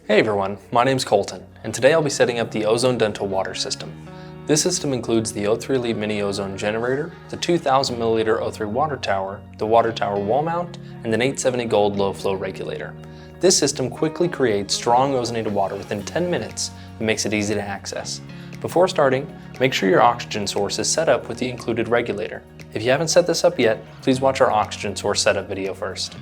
Hey everyone, my name's Colton, and today I'll be setting up the Ozone Dental Water System. This system includes the O3 Elite Mini Ozone Generator, the 2000 milliliter O3 Water Tower, the Water Tower Wall Mount, and an 870 Gold Low Flow Regulator. This system quickly creates strong ozonated water within 10 minutes and makes it easy to access. Before starting, make sure your oxygen source is set up with the included regulator. If you haven't set this up yet, please watch our oxygen source setup video first.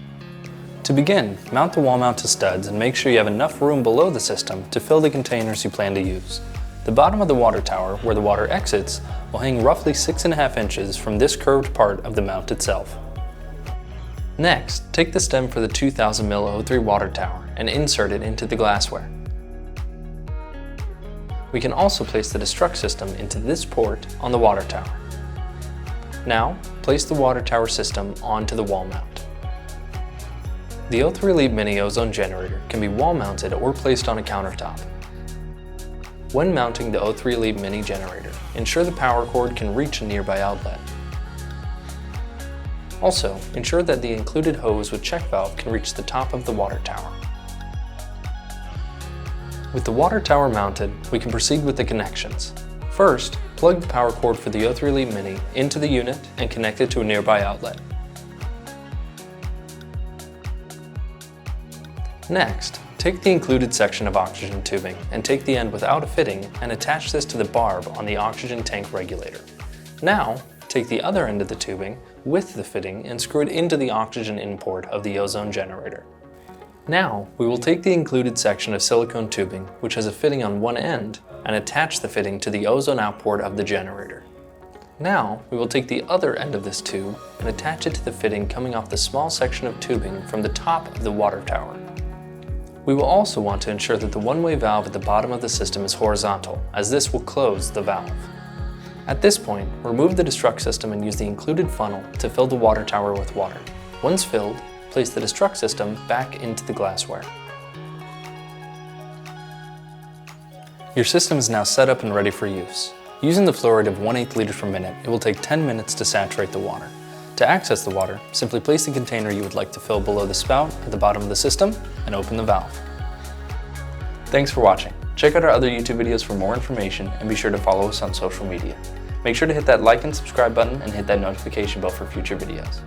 To begin, mount the wall mount to studs and make sure you have enough room below the system to fill the containers you plan to use. The bottom of the water tower, where the water exits, will hang roughly 6.5 inches from this curved part of the mount itself. Next, take the stem for the 2000 ml O3 water tower and insert it into the glassware. We can also place the destruct system into this port on the water tower. Now, place the water tower system onto the wall mount. The O3 Elite Mini Ozone Generator can be wall mounted or placed on a countertop. When mounting the O3 Elite Mini Generator, ensure the power cord can reach a nearby outlet. Also, ensure that the included hose with check valve can reach the top of the water tower. With the water tower mounted, we can proceed with the connections. First, plug the power cord for the O3 Elite Mini into the unit and connect it to a nearby outlet. Next, take the included section of oxygen tubing and take the end without a fitting and attach this to the barb on the oxygen tank regulator. Now, take the other end of the tubing with the fitting and screw it into the oxygen in port of the ozone generator. Now, we will take the included section of silicone tubing, which has a fitting on one end, and attach the fitting to the ozone out port of the generator. Now, we will take the other end of this tube and attach it to the fitting coming off the small section of tubing from the top of the water tower. We will also want to ensure that the one-way valve at the bottom of the system is horizontal, as this will close the valve. At this point, remove the destruct system and use the included funnel to fill the water tower with water. Once filled, place the destruct system back into the glassware. Your system is now set up and ready for use. Using the flow rate of 1/8 liters per minute, it will take 10 minutes to saturate the water. To access the water, simply place the container you would like to fill below the spout at the bottom of the system and open the valve. Thanks for watching. Check out our other YouTube videos for more information and be sure to follow us on social media. Make sure to hit that like and subscribe button and hit that notification bell for future videos.